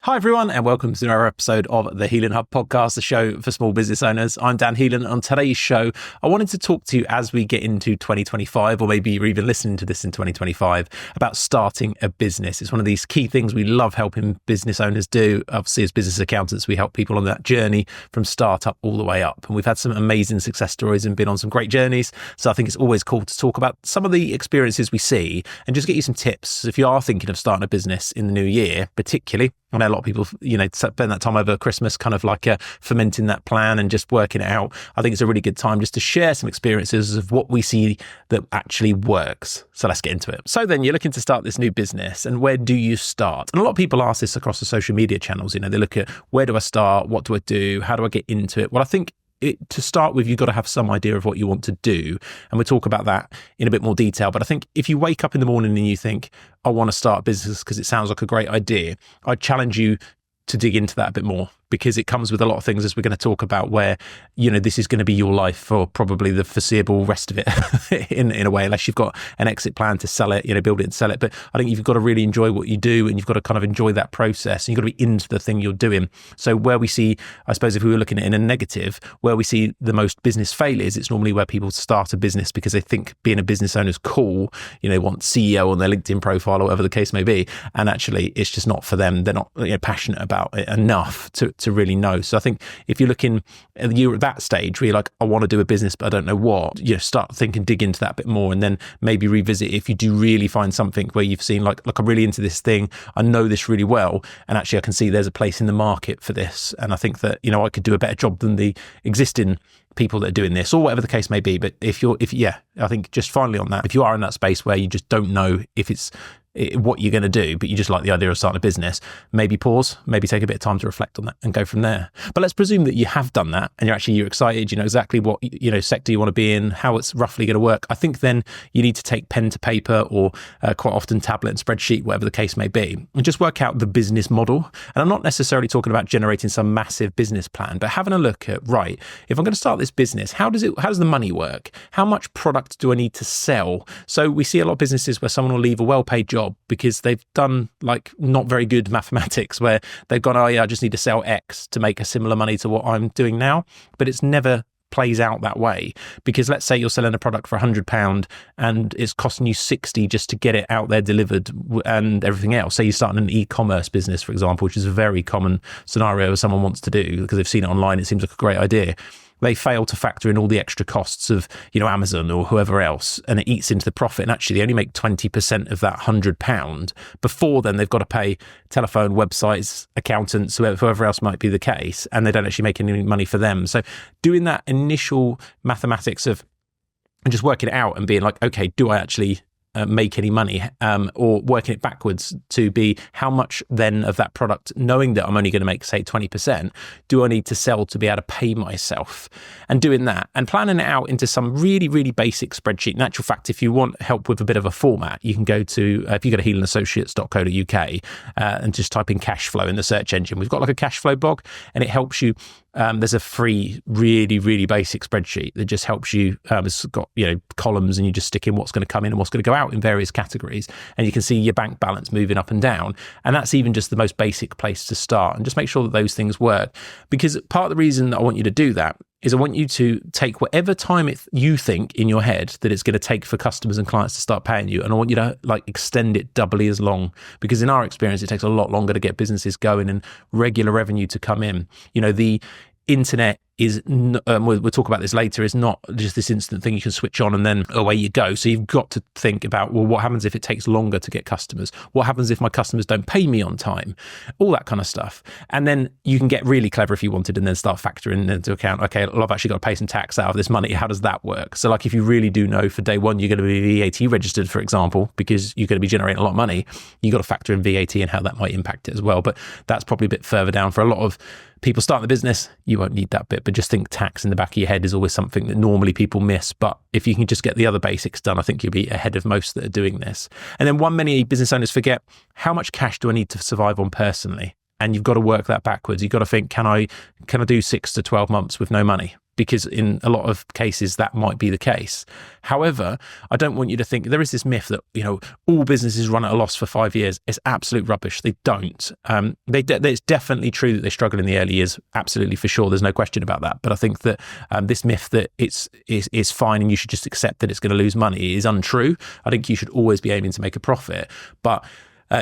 Hi everyone, and welcome to another episode of the HeelanHub podcast, the show for small business owners. I'm Dan Heelan. On today's show, I wanted to talk to you as we get into 2025, or maybe you're even listening to this in 2025, about starting a business. It's one of these key things we love helping business owners do. Obviously, as business accountants, we help people on that journey from startup all the way up. And we've had some amazing success stories and been on some great journeys. So I think it's always cool to talk about some of the experiences we see and just get you some tips. If you are thinking of starting a business in the new year, particularly, I know a lot of people, spend that time over Christmas kind of like fermenting that plan and just working it out. I think it's a really good time just to share some experiences of what we see that actually works. So let's get into it. So then you're looking to start this new business, and where do you start? And a lot of people ask this across the social media channels. They look at, where do I start? What do I do? How do I get into it? Well, I think to start with, you've got to have some idea of what you want to do. And we'll talk about that in a bit more detail. But I think if you wake up in the morning and you think, I want to start a business because it sounds like a great idea, I'd challenge you to dig into that a bit more, because it comes with a lot of things, as we're going to talk about, where, this is going to be your life for probably the foreseeable rest of it in a way, unless you've got an exit plan to sell it, build it and sell it. But I think you've got to really enjoy what you do, and you've got to kind of enjoy that process, and you've got to be into the thing you're doing. So where we see, I suppose, if we were looking at it in a negative, where we see the most business failures, it's normally where people start a business because they think being a business owner is cool, they want CEO on their LinkedIn profile or whatever the case may be. And actually it's just not for them. They're not passionate about it enough to really know. So I think if you're looking, you're at that stage where you're like, I want to do a business, but I don't know what, start thinking, dig into that a bit more, and then maybe revisit if you do really find something where you've seen like, look, I'm really into this thing. I know this really well. And actually I can see there's a place in the market for this. And I think that, I could do a better job than the existing people that are doing this, or whatever the case may be. But I think just finally on that, if you are in that space where you just don't know if it's what you're going to do, but you just like the idea of starting a business, maybe pause, maybe take a bit of time to reflect on that and go from there. But let's presume that you have done that and you're excited, you know exactly what sector you want to be in, how it's roughly going to work. I think then you need to take pen to paper, or quite often tablet and spreadsheet, whatever the case may be, and just work out the business model. And I'm not necessarily talking about generating some massive business plan, but having a look at, right, if I'm going to start this business, how does the money work? How much product do I need to sell? So we see a lot of businesses where someone will leave a well-paid job because they've done like not very good mathematics, where they've gone, oh yeah, I just need to sell X to make a similar money to what I'm doing now. But it's never plays out that way, because let's say you're selling a product for £100 and it's costing you 60 just to get it out there delivered and everything else. Say you're starting an e-commerce business, for example, which is a very common scenario someone wants to do because they've seen it online. It seems like a great idea. They fail to factor in all the extra costs of, Amazon or whoever else, and it eats into the profit. And actually they only make 20% of that £100. Before then, they've got to pay telephone, websites, accountants, whoever else might be the case, and they don't actually make any money for them. So doing that initial mathematics of and just working it out and being like, okay, do I actually make any money, or working it backwards to be how much then of that product, knowing that I'm only going to make, say, 20%, do I need to sell to be able to pay myself? And doing that and planning it out into some really, really basic spreadsheet. In actual fact, if you want help with a bit of a format, you can go to, if you go to heelanassociates.co.uk and just type in Cashflow in the search engine. We've got like a Cashflow blog, and it helps you. There's a free, really, really basic spreadsheet that just helps you. It's got, columns, and you just stick in what's going to come in and what's going to go out in various categories. And you can see your bank balance moving up and down. And that's even just the most basic place to start, and just make sure that those things work. Because part of the reason that I want you to do that is I want you to take whatever time you think in your head that it's going to take for customers and clients to start paying you, and I want you to extend it doubly as long, because in our experience, it takes a lot longer to get businesses going and regular revenue to come in. The internet is, we'll talk about this later, is not just this instant thing you can switch on and then away you go. So you've got to think about, well, what happens if it takes longer to get customers? What happens if my customers don't pay me on time? All that kind of stuff. And then you can get really clever if you wanted, and then start factoring into account, okay, well, I've actually got to pay some tax out of this money. How does that work? So if you really do know for day one, you're going to be VAT registered, for example, because you're going to be generating a lot of money, you got to factor in VAT and how that might impact it as well. But that's probably a bit further down. For a lot of people starting the business, you won't need that bit, but just think tax in the back of your head is always something that normally people miss. But if you can just get the other basics done, I think you'll be ahead of most that are doing this. And then many business owners forget, how much cash do I need to survive on personally? And you've got to work that backwards. You've got to think, can I do 6 to 12 months with no money? because in a lot of cases that might be the case. However, I don't want you to think there is this myth that, all businesses run at a loss for 5 years. It's absolute rubbish. They don't. It's definitely true that they struggle in the early years. Absolutely, for sure. There's no question about that. But I think that this myth that it's fine and you should just accept that it's going to lose money is untrue. I think you should always be aiming to make a profit, but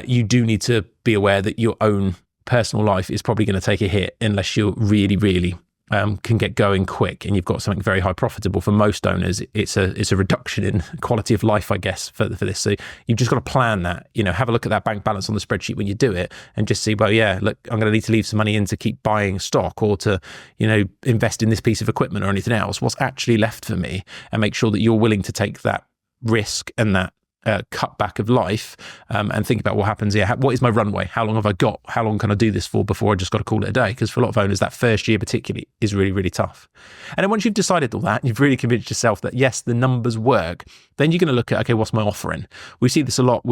you do need to be aware that your own personal life is probably going to take a hit unless you're really, really can get going quick and you've got something very high profitable. For most owners, it's a reduction in quality of life, I guess, for this. So you've just got to plan that, have a look at that bank balance on the spreadsheet when you do it and just see, well, yeah, look, I'm going to need to leave some money in to keep buying stock or to, invest in this piece of equipment or anything else. What's actually left for me? And make sure that you're willing to take that risk and that cutback of life and think about what happens here. What is my runway? How long have I got? How long can I do this for before I just got to call it a day? Because for a lot of owners, that first year particularly is really, really tough. And then once you've decided all that, you've really convinced yourself that yes, the numbers work, then you're going to look at, okay, what's my offering? We see this a lot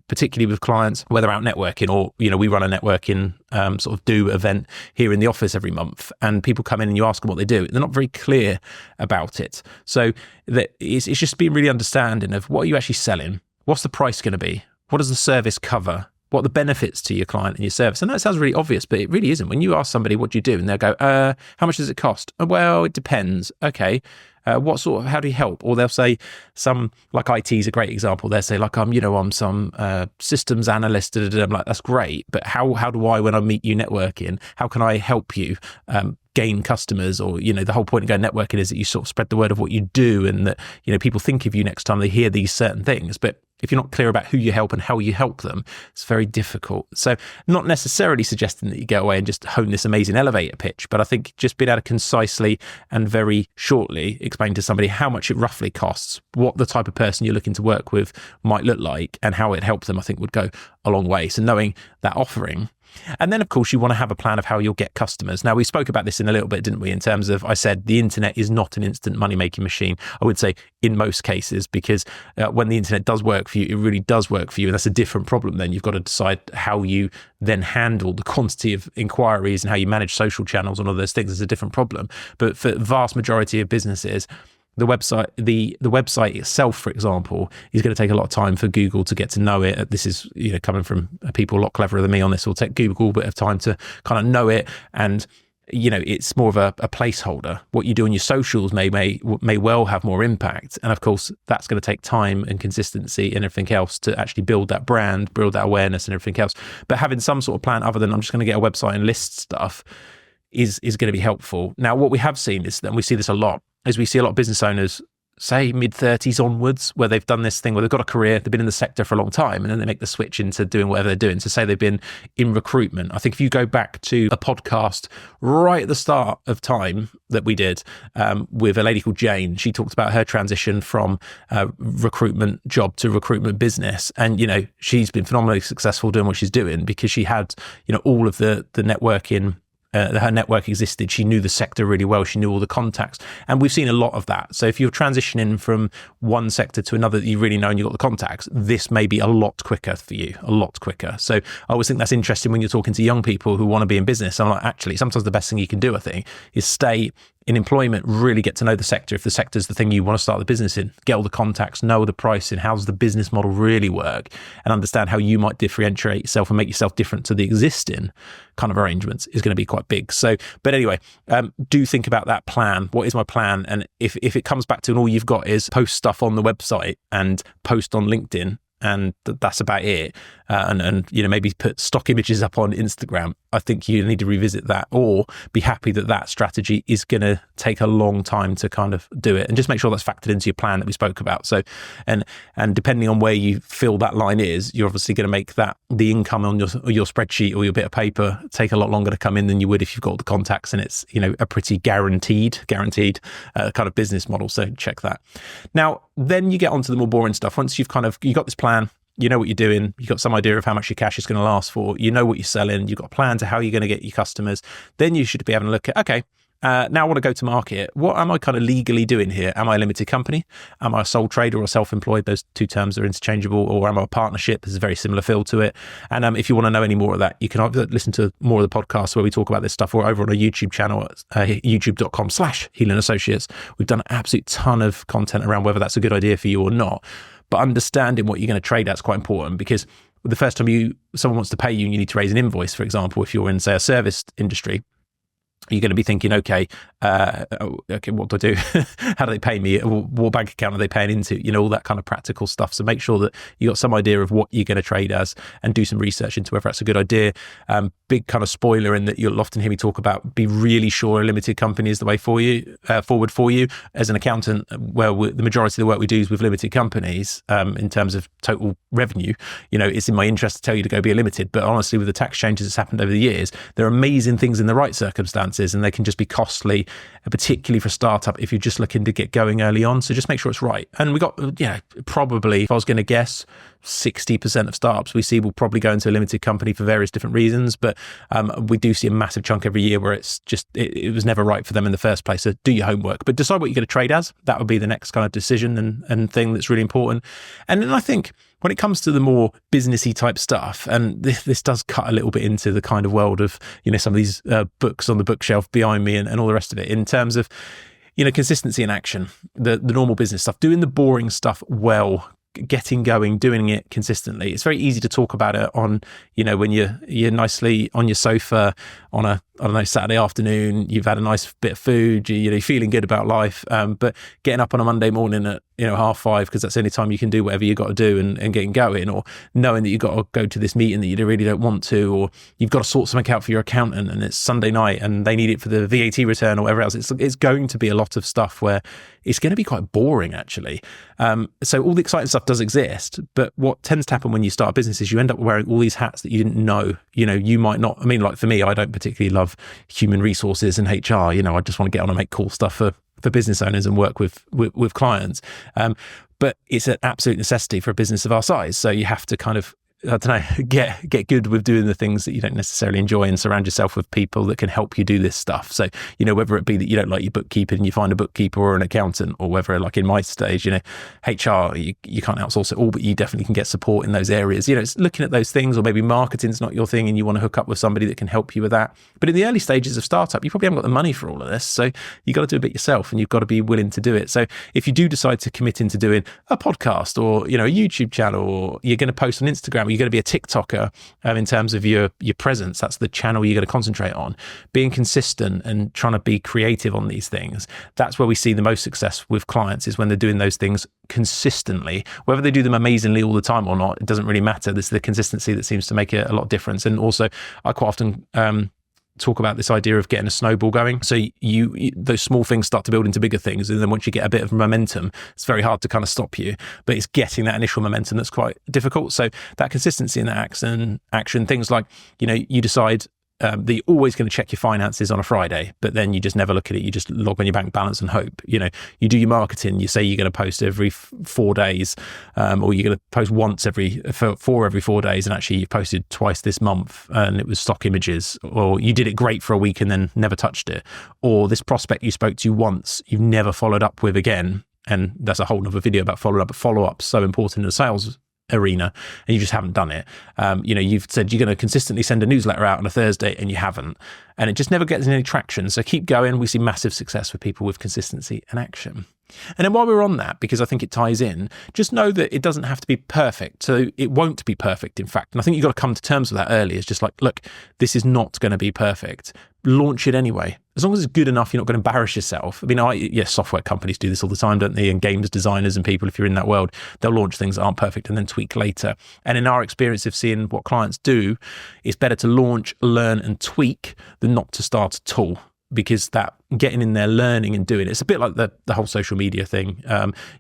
particularly with clients, whether out networking or, we run a networking sort of do event here in the office every month, and people come in and you ask them what they do. They're not very clear about it. So it's just being really understanding of what are you actually selling? What's the price going to be? What does the service cover? What are the benefits to your client and your service? And that sounds really obvious, but it really isn't. When you ask somebody, what do you do? And they'll go, how much does it cost? Well, it depends. Okay. How do you help? Or they'll say like IT is a great example. They'll say like, I'm some systems analyst. I'm like, that's great. But how do I, when I meet you networking, how can I help you gain customers? Or, the whole point of going networking is that you sort of spread the word of what you do and that, people think of you next time they hear these certain things. But if you're not clear about who you help and how you help them, it's very difficult. So not necessarily suggesting that you go away and just hone this amazing elevator pitch, but I think just being able to concisely and very shortly explain to somebody how much it roughly costs, what the type of person you're looking to work with might look like and how it helps them, I think would go a long way. So knowing that offering. And then, of course, you want to have a plan of how you'll get customers. Now, we spoke about this in a little bit, didn't we, in terms of, I said, the internet is not an instant money-making machine. I would say in most cases, because when the internet does work for you, it really does work for you. And that's a different problem then. You've got to decide how you then handle the quantity of inquiries and how you manage social channels and all those things is a different problem. But for the vast majority of businesses, the website itself, for example, is going to take a lot of time for Google to get to know it. This is, coming from people a lot cleverer than me on this. Will take Google a bit of time to kind of know it, and it's more of a placeholder. What you do on your socials may well have more impact, and of course that's going to take time and consistency and everything else to actually build that brand, build that awareness and everything else. But having some sort of plan other than I'm just going to get a website and list stuff is going to be helpful. Now, what we have seen is, and we see this a lot, is we see a lot of business owners, say mid-30s onwards, where they've done this thing where they've got a career, they've been in the sector for a long time, and then they make the switch into doing whatever they're doing. So say they've been in recruitment. I think if you go back to a podcast right at the start of time that we did with a lady called Jane, she talked about her transition from recruitment job to recruitment business. And, she's been phenomenally successful doing what she's doing because she had, all of the networking. Her network existed. She knew the sector really well. She knew all the contacts. And we've seen a lot of that. So if you're transitioning from one sector to another that you really know and you've got the contacts, this may be a lot quicker for you, a lot quicker. So I always think that's interesting when you're talking to young people who want to be in business. I'm like, actually, sometimes the best thing you can do, I think, is stay in employment, really get to know the sector. If the sector is the thing you want to start the business in, get all the contacts, know the pricing, how does the business model really work, and understand how you might differentiate yourself and make yourself different to the existing kind of arrangements is going to be quite big. So, but anyway, do think about that plan. What is my plan? And if it comes back to and all you've got is post stuff on the website and post on LinkedIn, and that's about it, and maybe put stock images up on Instagram, I think you need to revisit that, or be happy that strategy is going to take a long time to kind of do it, and just make sure that's factored into your plan that we spoke about. So, and depending on where you feel that line is, you're obviously going to make that the income on your spreadsheet or your bit of paper take a lot longer to come in than you would if you've got all the contacts and it's a pretty guaranteed kind of business model. So check that. Now, then you get onto the more boring stuff. Once you got this plan, you know what you're doing, you've got some idea of how much your cash is going to last for, you know what you're selling, you've got a plan to how you're going to get your customers, then you should be having a look at, okay, now I want to go to market. What am I kind of legally doing here? Am I a limited company? Am I a sole trader or self-employed? Those two terms are interchangeable. Or am I a partnership? There's a very similar feel to it. And if you want to know any more of that, you can either listen to more of the podcasts where we talk about this stuff, or over on our YouTube channel at youtube.com/Heelan Associates. We've done an absolute ton of content around whether that's a good idea for you or not. But understanding what you're going to trade at is quite important, because the first time someone wants to pay you and you need to raise an invoice, for example, if you're in, say, a service industry, you're going to be thinking, okay, what do I do? How do they pay me? What bank account are they paying into? All that kind of practical stuff. So make sure that you got some idea of what you're going to trade as, and do some research into whether that's a good idea. Big kind of spoiler in that you'll often hear me talk about, be really sure a limited company is the way forward for you. As an accountant, the majority of the work we do is with limited companies, in terms of total revenue. It's in my interest to tell you to go be a limited, but honestly, with the tax changes that's happened over the years, there are amazing things in the right circumstances, and they can just be costly, particularly for a startup if you're just looking to get going early on. So just make sure it's right. And we got, probably, if I was going to guess, 60% of startups we see will probably go into a limited company for various different reasons. But we do see a massive chunk every year where it's just, it was never right for them in the first place. So do your homework, but decide what you're going to trade as. That would be the next kind of decision and thing that's really important. And then I think when it comes to the more businessy type stuff, and this does cut a little bit into the kind of world of, some of these books on the bookshelf behind me and all the rest of it, in terms of, consistency and action, the normal business stuff, doing the boring stuff well, getting going, doing it consistently. It's very easy to talk about it on, when you're nicely on your sofa on a, Saturday afternoon, you've had a nice bit of food, you're feeling good about life. But getting up on a Monday morning at, 5:30, because that's the only time you can do whatever you got to do and getting going, or knowing that you've got to go to this meeting that you really don't want to, or you've got to sort something out for your accountant and it's Sunday night and they need it for the VAT return or whatever else. It's going to be a lot of stuff where it's going to be quite boring, actually. So all the exciting stuff does exist, but what tends to happen when you start a business is you end up wearing all these hats that you didn't know. You might not, like for me, I don't particularly love human resources and HR. I just want to get on and make cool stuff for business owners and work with clients. But it's an absolute necessity for a business of our size. So you have to kind of, get good with doing the things that you don't necessarily enjoy, and surround yourself with people that can help you do this stuff. So, whether it be that you don't like your bookkeeping and you find a bookkeeper or an accountant, or whether, like in my stage, HR, you can't outsource it all, but you definitely can get support in those areas. It's looking at those things, or maybe marketing's not your thing and you want to hook up with somebody that can help you with that. But in the early stages of startup, you probably haven't got the money for all of this. So you got to do a bit yourself, and you've got to be willing to do it. So if you do decide to commit into doing a podcast or, a YouTube channel, or you're going to post on Instagram, you're going to be a TikToker in terms of your presence. That's the channel you're going to concentrate on. Being consistent and trying to be creative on these things. That's where we see the most success with clients, is when they're doing those things consistently. Whether they do them amazingly all the time or not, it doesn't really matter. This is the consistency that seems to make a lot of difference. And also, I quite often talk about this idea of getting a snowball going. So you those small things start to build into bigger things, and then once you get a bit of momentum, it's very hard to kind of stop you, but it's getting that initial momentum that's quite difficult. So that consistency in that action, things like, you decide that you're always going to check your finances on a Friday, but then you just never look at it. You just log on your bank balance and hope. You do your marketing. You say you're going to post every 4 days, or you're going to post once every 4 days, and actually you've posted twice this month and it was stock images. Or you did it great for a week and then never touched it. Or this prospect you spoke to once, you've never followed up with again. And that's a whole nother video about follow-up. But follow-up's so important in the sales arena, and you just haven't done it. You've said you're going to consistently send a newsletter out on a Thursday, and you haven't, and it just never gets any traction. So keep going. We see massive success with people with consistency and action. And then while we're on that, because I think it ties in, just know that it doesn't have to be perfect. So it won't be perfect, in fact. And I think you've got to come to terms with that early. It's just like, look, this is not going to be perfect. Launch it anyway. As long as it's good enough, you're not going to embarrass yourself. I mean, software companies do this all the time, don't they? And games designers and people, if you're in that world, they'll launch things that aren't perfect and then tweak later. And in our experience of seeing what clients do, it's better to launch, learn and tweak than not to start at all. Because that getting in there, learning and doing it's a bit like the whole social media thing.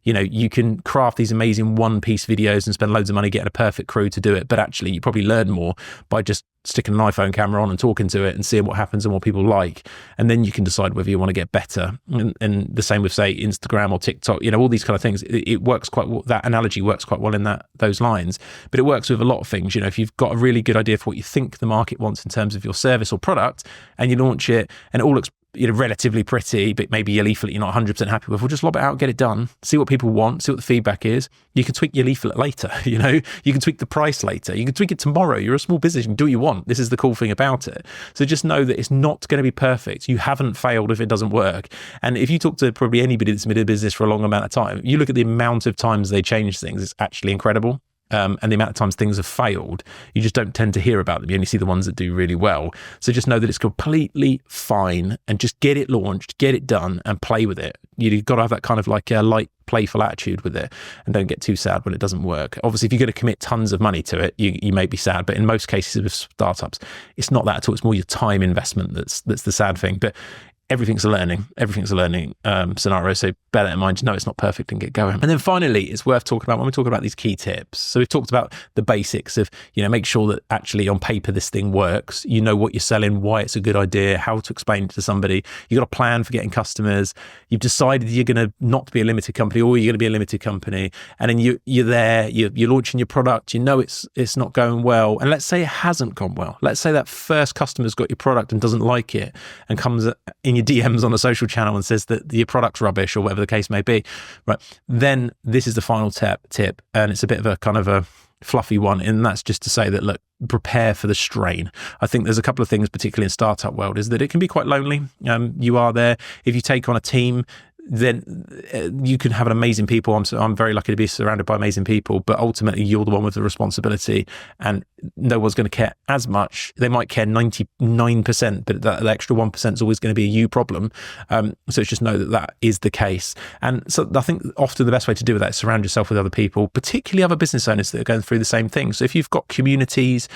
You can craft these amazing one-piece videos and spend loads of money getting a perfect crew to do it, but actually you probably learn more by just sticking an iPhone camera on and talking to it and seeing what happens and what people like, and then you can decide whether you want to get better. And the same with, say, Instagram or TikTok. All these kind of things. It works quite well. That analogy works quite well in those lines, but it works with a lot of things. If you've got a really good idea for what you think the market wants in terms of your service or product, and you launch it, and it all looks relatively pretty, but maybe your leaflet you're not 100% happy with, well, just lob it out and get it done. See what people want, see what the feedback is. You can tweak your leaflet later, you can tweak the price later. You can tweak it tomorrow. You're a small business, you can do what you want. This is the cool thing about it. So just know that it's not going to be perfect. You haven't failed if it doesn't work. And if you talk to probably anybody that's been in business for a long amount of time, you look at the amount of times they change things, it's actually incredible. And the amount of times things have failed, you just don't tend to hear about them. You only see the ones that do really well. So just know that it's completely fine and just get it launched, get it done and play with it. You've got to have that kind of like a light, playful attitude with it and don't get too sad when it doesn't work. Obviously, if you're going to commit tons of money to it, you may be sad, but in most cases with startups, it's not that at all. It's more your time investment that's the sad thing. But everything's a learning scenario. So bear that in mind, know it's not perfect and get going. And then finally, it's worth talking about when we're talking about these key tips. So we've talked about the basics of, make sure that actually on paper, this thing works. You know what you're selling, why it's a good idea, how to explain it to somebody. You've got a plan for getting customers. You've decided you're going to not be a limited company or you're going to be a limited company. And then you're there, you're launching your product. It's not going well. And let's say it hasn't gone well. Let's say that first customer's got your product and doesn't like it and comes in your DMs on a social channel and says that your product's rubbish or whatever the case may be, right? Then this is the final tip, and it's a bit of a kind of a fluffy one, and that's just to say that, look, prepare for the strain. I think there's a couple of things, particularly in startup world, is that it can be quite lonely. You are there. If you take on a team, then you can have an amazing people. I'm very lucky to be surrounded by amazing people, but ultimately you're the one with the responsibility and no one's going to care as much. They might care 99%, but the extra 1% is always going to be a you problem. So just know that is the case. And so I think often the best way to do that is surround yourself with other people, particularly other business owners that are going through the same thing. So if you've got communities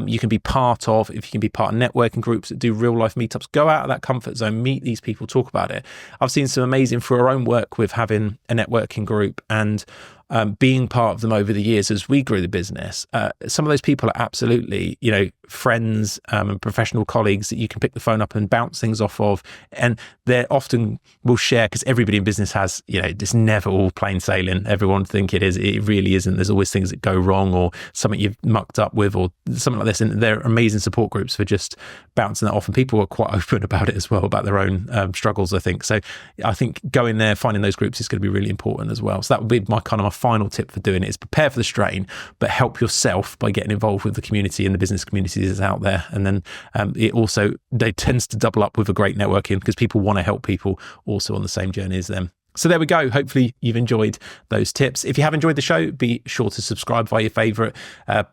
you can be part of, if you can be part of networking groups that do real life meetups, go out of that comfort zone, meet these people, talk about it. I've seen some amazing through our own work with having a networking group and being part of them over the years as we grew the business. Some of those people are absolutely, friends and professional colleagues that you can pick the phone up and bounce things off of. And they often will share, because everybody in business has, it's never all plain sailing. Everyone think it is. It really isn't. There's always things that go wrong or something you've mucked up with or something like this. And they're amazing support groups for just bouncing that off. And people are quite open about it as well, about their own struggles, I think. So I think going there, finding those groups is going to be really important as well. So that would be my final tip for doing it, is prepare for the strain, but help yourself by getting involved with the community and the business communities that's out there. And then they tends to double up with a great networking because people want to help people also on the same journey as them. So there we go. Hopefully you've enjoyed those tips. If you have enjoyed the show, be sure to subscribe via your favorite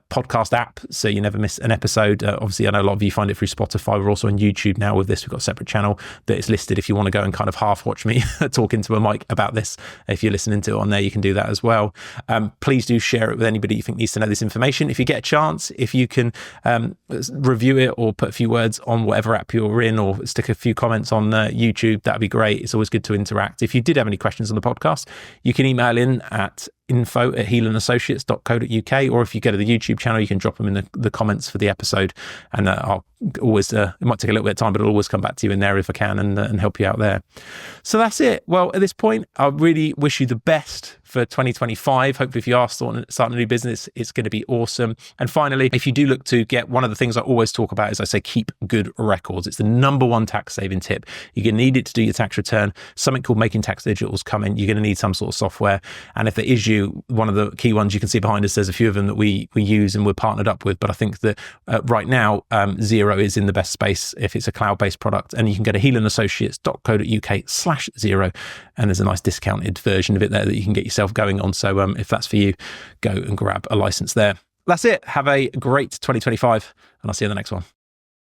podcast app so you never miss an episode. Obviously, I know a lot of you find it through Spotify. We're also on YouTube now with this. We've got a separate channel that is listed if you want to go and kind of half watch me talk into a mic about this. If you're listening to it on there, you can do that as well. Please do share it with anybody you think needs to know this information. If you get a chance, if you can review it or put a few words on whatever app you're in or stick a few comments on YouTube, that'd be great. It's always good to interact. If you did have any questions on the podcast, you can email in at info@heelanassociates.co.uk, or if you go to the YouTube channel, you can drop them in the comments for the episode, and I'll always it might take a little bit of time, but I'll always come back to you in there if I can and help you out there. So that's it. Well, at this point, I really wish you the best for 2025. Hopefully, if you are starting a new business, it's going to be awesome. And finally, if you do look to get, one of the things I always talk about is I say keep good records. It's the number one tax saving tip. You're going to need it to do your tax return. Something called Making Tax Digital is coming. You're going to need some sort of software. And if there is one of the key ones you can see behind us, there's a few of them that we use and we're partnered up with. But I think that right now, Xero is in the best space if it's a cloud-based product. And you can go to heelanassociates.co.uk/Xero. And there's a nice discounted version of it there that you can get yourself going on. So if that's for you, go and grab a license there. That's it. Have a great 2025 and I'll see you in the next one.